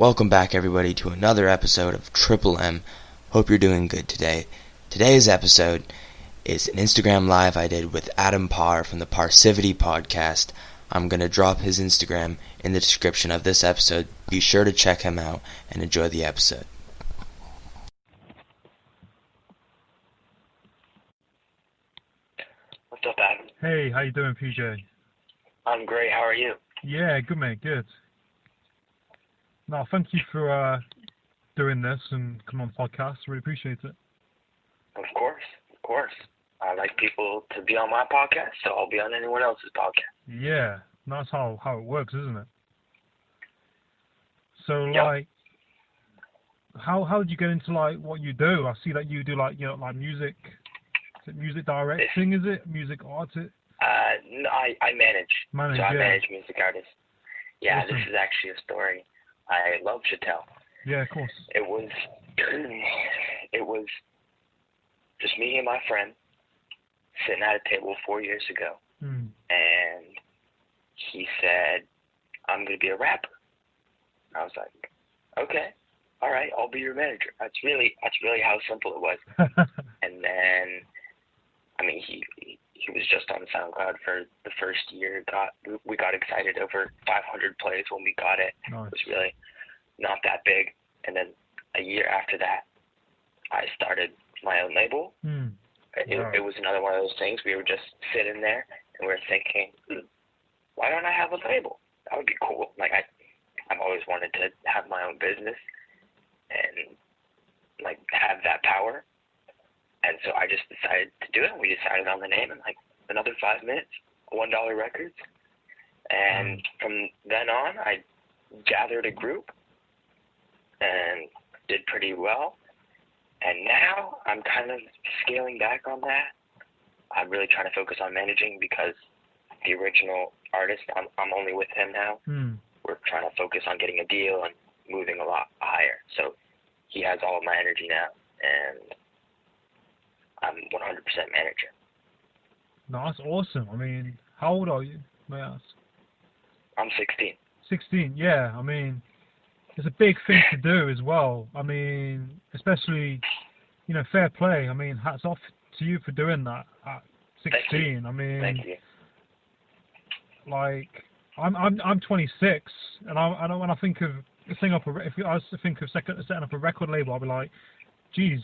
Welcome back, everybody, to another episode of Triple M. Hope you're doing good today. Today's episode is an Instagram Live I did with Adam Parr from the Parrsivity Podcast. I'm going to drop his Instagram in the description of this episode. Be sure to check him out and enjoy the episode. What's up, Adam? Hey, how you doing, PJ? I'm great. How are you? Yeah, good, mate. Good. No, thank you for doing this and coming on the podcast. Really appreciate it. Of course. I like people to be on my podcast, so I'll be on anyone else's podcast. Yeah, that's how it works, isn't it? So, Yep. how did you get into what you do? I see that you do music. Is it music directing? Is it music art? No, I manage. I manage music artists. Yeah, Awesome. This is actually a story I love to tell. Yeah, of course. It was just me and my friend sitting at a table 4 years ago, and he said, "I'm going to be a rapper." I was like, "Okay, all right, I'll be your manager." That's really how simple it was. And then, he was just on SoundCloud for the first year. We got excited, over 500 plays when we got it. Nice. It was really not that big. And then a year after that, I started my own label. It was another one of those things. We were just sitting there and we were thinking, why don't I have a label? That would be cool. I've always wanted to have my own business and have that power. And so I just decided to do it. We decided on the name in another 5 minutes, $1 Records. And from then on, I gathered a group and did pretty well. And now I'm kind of scaling back on that. I'm really trying to focus on managing because the original artist, I'm only with him now. We're trying to focus on getting a deal and moving a lot higher. So he has all of my energy now, and I'm 100% manager. No, that's awesome. How old are you, may I ask? I'm 16. 16, yeah. It's a big thing to do as well. Especially, fair play. Hats off to you for doing that at 16. Thank you. I'm 26, and when I think of setting up setting up a record label, I'll be like, geez.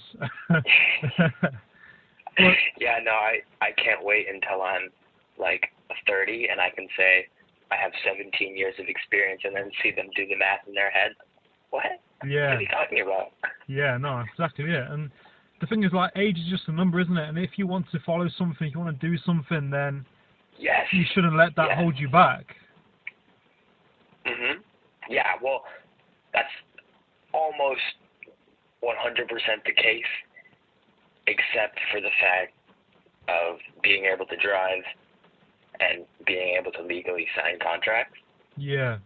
Yeah, no, I can't wait until I'm 30 and I can say I have 17 years of experience and then see them do the math in their head. What? Yeah. What are you talking about? Yeah, no, exactly, yeah. And the thing is, age is just a number, isn't it? And if you want to follow something, if you want to do something, then yes, you shouldn't let that hold you back. Yeah, well, that's almost 100% the case, except for the fact of being able to drive and being able to legally sign contracts. Yeah.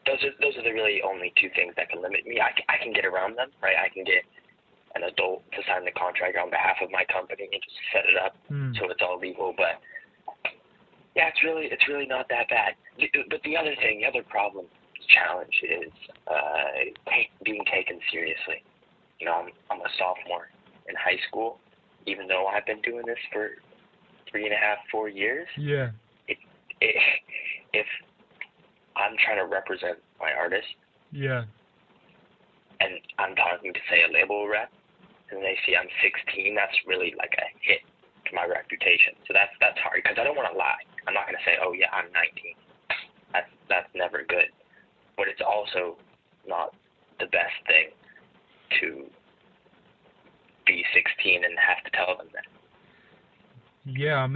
Those are the really only two things that can limit me. I can get around them, right? I can get an adult to sign the contract on behalf of my company and just set it up so it's all legal. But yeah, it's really not that bad. But the other challenge is being taken seriously. I'm a sophomore in high school, even though I've been doing this for 3.5-4 years. Yeah. If I'm trying to represent my artist, yeah, and I'm talking to, say, a label rep, and they see I'm 16, that's really a hit to my reputation. So that's hard, because I don't want to lie. I'm not going to say, oh yeah, I'm 19. That's never good. But it's also not the best thing to be 16 and have to tell them that. Yeah,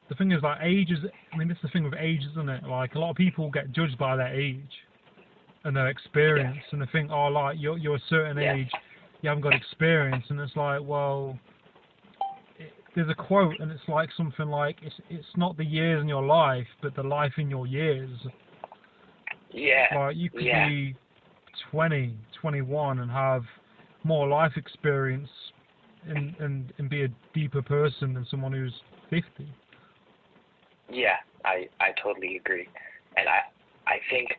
the thing is, age is, this is the thing with age, isn't it? A lot of people get judged by their age and their experience, and they think, oh, you're a certain age, you haven't got experience, and it's well, there's a quote, and it's something it's not the years in your life, but the life in your years. Yeah. You could be 20, 21 and have more life experience and be a deeper person than someone who's 50. Yeah, I totally agree. And I think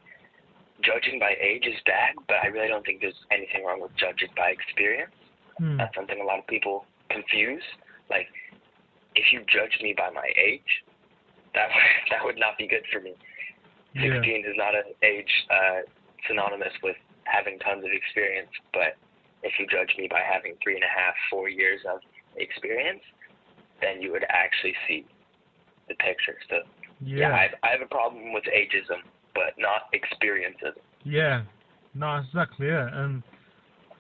judging by age is bad, but I really don't think there's anything wrong with judging by experience. That's something a lot of people confuse. Like, if you judge me by my age, that would not be good for me. 16 is not an age synonymous with having tons of experience, but if you judge me by having 3.5, 4 years of experience, then you would actually see the picture. So, I have a problem with ageism, but not experiencism. Yeah, no, exactly, and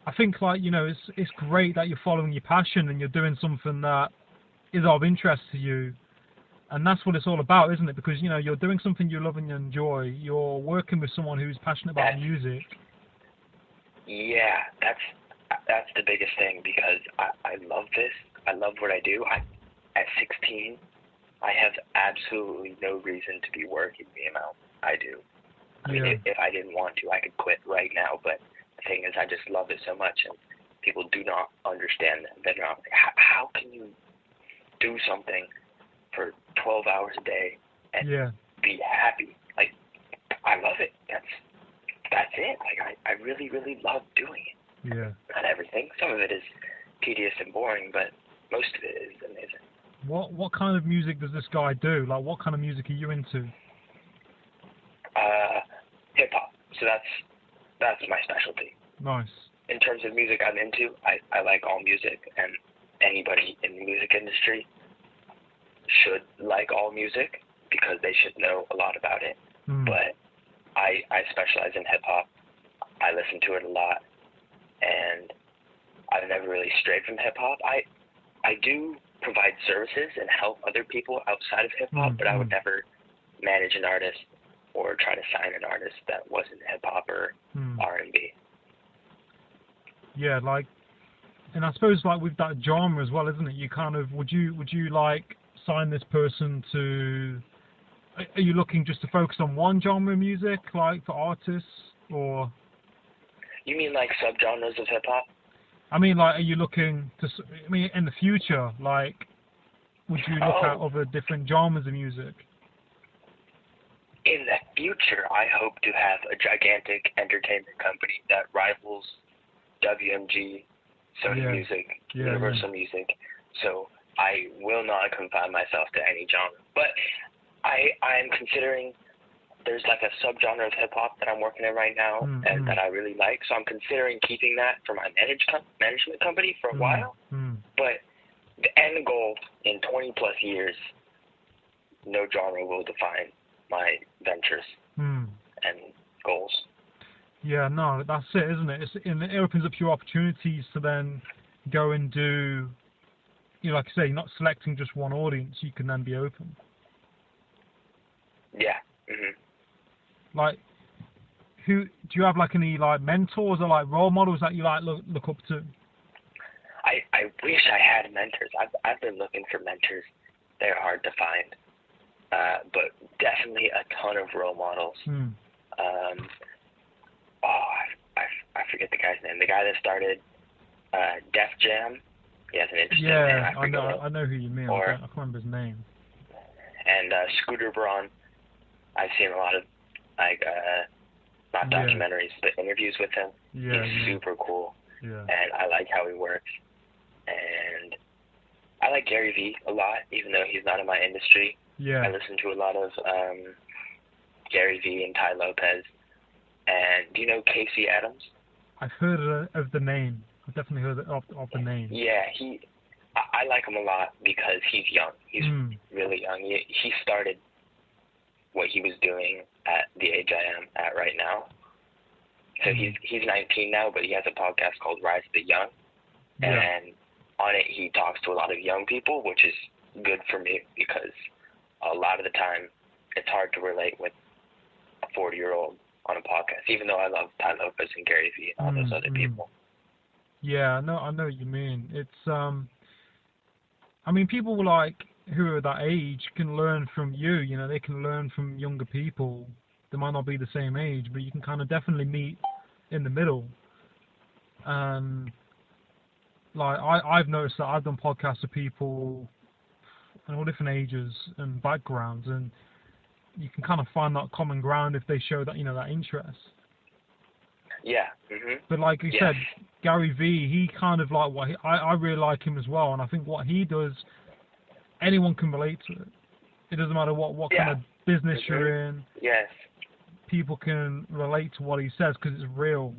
I think, like, you know, it's great that you're following your passion and you're doing something that is of interest to you. And that's what it's all about, isn't it? Because, you know, you're doing something you love and you enjoy. You're working with someone who's passionate about music. Yeah, that's the biggest thing, because I love this. I love what I do. At 16, I have absolutely no reason to be working the amount I do. I mean, if I didn't want to, I could quit right now. But the thing is, I just love it so much, and people do not understand that. They're not like, how can you do something for 12 hours a day and be happy? Like, I love it. That's it. Like, I really, really love doing it. Yeah. Not everything. Some of it is tedious and boring, but most of it is amazing. What kind of music does this guy do? Like, what kind of music are you into? Hip hop. So that's my specialty. Nice. In terms of music I'm into, I like all music, and anybody in the music industry should like all music because they should know a lot about it. But I specialize in hip hop. I listen to it a lot, and I've never really strayed from hip hop. I do provide services and help other people outside of hip hop, but I would never manage an artist or try to sign an artist that wasn't hip hop or R&B. Yeah, like, and I suppose, like, with that genre as well, isn't it? You kind of would you like sign this person to? Are you looking just to focus on one genre of music, like for artists, or? You mean like subgenres of hip hop? I mean, like, are you looking to? I mean, in the future, like, would you look at other different genres of music? In the future, I hope to have a gigantic entertainment company that rivals WMG, Sony Music, Universal Music. So I will not confine myself to any genre. But I'm considering, there's like a subgenre of hip hop that I'm working in right now and that I really like. So I'm considering keeping that for my management company for a while. But the end goal in 20 plus years, no genre will define my ventures and goals. Yeah, no, that's it, isn't it? It opens up your opportunities to then go and do, you know, like I say, you're not selecting just one audience, you can then be open. Yeah. Like, do you have like any like mentors or like role models that you like look up to? I wish I had mentors. I've been looking for mentors. They're hard to find. But definitely a ton of role models. I forget the guy's name. The guy that started Def Jam. He has an interesting name. I know who you mean. I can't remember his name. And Scooter Braun. I've seen a lot of not documentaries, but interviews with him. He's super cool. And I like how he works. And I like Gary Vee a lot, even though he's not in my industry. I listen to a lot of Gary Vee and Ty Lopez. And do you know Casey Adams? I've heard of the name. I've definitely heard of the name. Yeah, I like him a lot because he's young. He's really young. He started what he was doing at the age I am at right now. So he's 19 now, but he has a podcast called Rise of the Young. And on it, he talks to a lot of young people, which is good for me because a lot of the time it's hard to relate with a 40-year-old on a podcast, even though I love Ty Lopez and Gary Vee and all those other people. Yeah, I know what you mean. It's I mean, people like who are that age can learn from you. You know, they can learn from younger people. They might not be the same age, but you can kind of definitely meet in the middle. Like I've noticed that I've done podcasts with people in all different ages and backgrounds, and you can kind of find that common ground if they show that, you know, that interest. Yeah. Mhm. But like you said, Gary Vee, he kind of like I really like him as well, and I think what he does, anyone can relate to it. It doesn't matter what kind of business you're in. Yes. People can relate to what he says because it's real,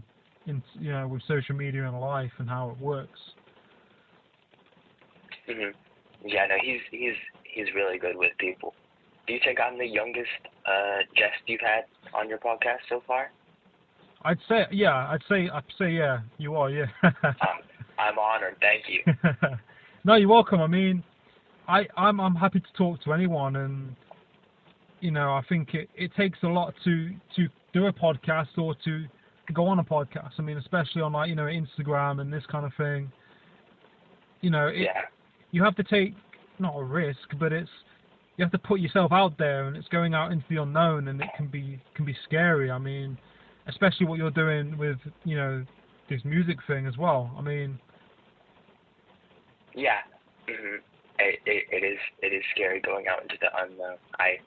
with social media and life and how it works. Mhm. Yeah, no, he's really good with people. Do you think I'm the youngest guest you've had on your podcast so far? I'd say yeah, you are, yeah. I'm honored, thank you. No, you're welcome. I mean, I'm happy to talk to anyone, and I think it takes a lot to do a podcast or to go on a podcast. I mean, especially on Instagram and this kind of thing. You have to take not a risk, but you have to put yourself out there, and it's going out into the unknown, and it can be scary. I mean, especially what you're doing with this music thing as well. I mean, yeah, it is scary going out into the unknown. I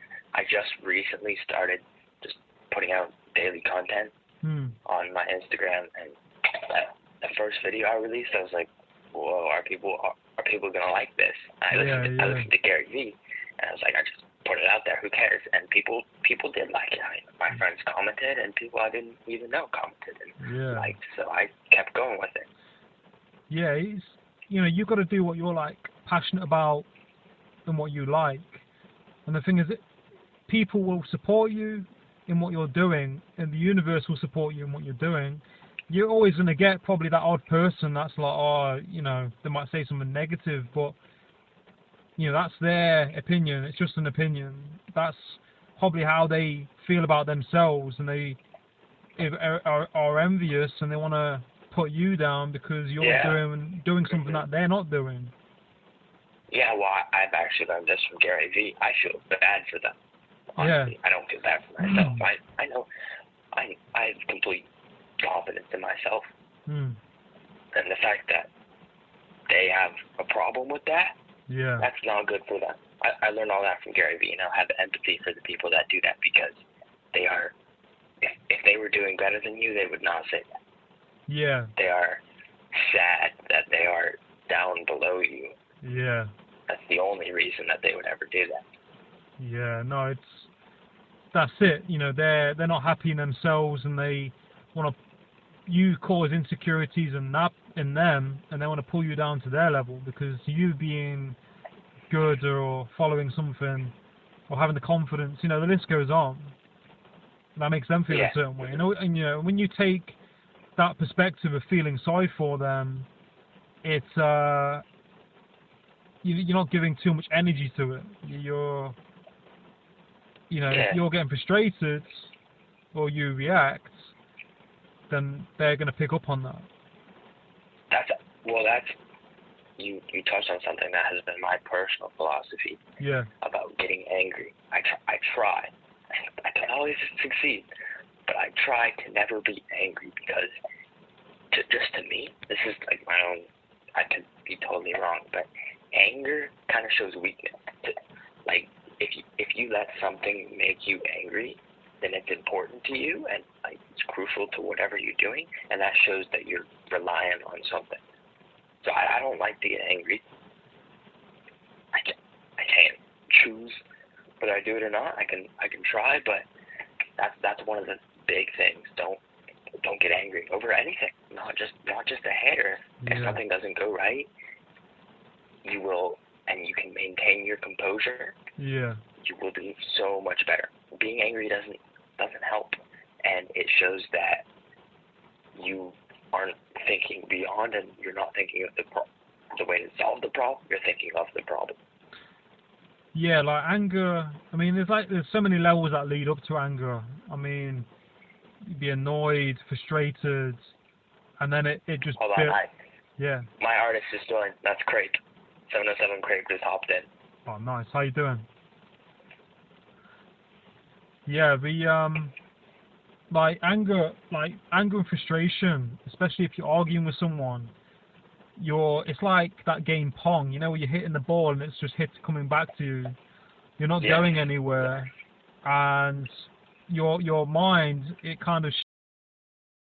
just recently started just putting out daily content on my Instagram, and the first video I released, I was like, whoa, are people gonna like this? I listened to Gary Vee, and I was like, I just put it out there. Who cares? And people did like it. My friends commented, and people I didn't even know commented and liked. So I kept going with it. Yeah, you've got to do what you're passionate about and what you like. And the thing is, people will support you in what you're doing, and the universe will support you in what you're doing. You're always going to get probably that odd person that's like, they might say something negative, but, that's their opinion. It's just an opinion. That's probably how they feel about themselves, and they are envious, and they want to put you down because you're doing something that they're not doing. Yeah, well, I've actually learned this from Gary Vee. I feel bad for them. Honestly, I don't feel bad for myself. I know I have complete confidence in myself. And the fact that they have a problem with that, that's not good for them. I learned all that from Gary Vee, and I have empathy for the people that do that, because they are, if they were doing better than you, they would not say that. Yeah. They are sad that they are down below you. Yeah. That's the only reason that they would ever do that. Yeah, no, that's it. They're not happy in themselves, and they want you cause insecurities in them, and they want to pull you down to their level, because you being good or following something or having the confidence, the list goes on. That makes them feel a certain way. And when you take that perspective of feeling sorry for them, it's you're not giving too much energy to it. If you're getting frustrated or you react, then they're going to pick up on that. You touched on something that has been my personal philosophy. Yeah. About getting angry. I try. I don't always succeed, but I try to never be angry, because just to me, this is like my own. I could be totally wrong, but anger kind of shows weakness. Like, if you let something make you angry, then it's important to you, and it's crucial to whatever you're doing, and that shows that you're relying on something. So I don't like to get angry. I can't choose whether I do it or not. I can try, but that's one of the big things. Don't get angry over anything. Not just a hair. If something doesn't go right, you will, and you can maintain your composure. Yeah. You will do so much better. Being angry doesn't help, and it shows that you aren't thinking beyond, and you're not thinking of the way to solve the problem. You're thinking of the problem. Yeah, like anger. I mean, there's so many levels that lead up to anger. I mean, you'd be annoyed, frustrated, and then it just. Hold on, my artist is joined. That's Craig. 707 Craig just hopped in. Oh, nice. How you doing? Yeah, like anger and frustration, especially if you're arguing with someone, it's like that game Pong, where you're hitting the ball and it's just coming back to you. You're not going anywhere, and your mind, it kind of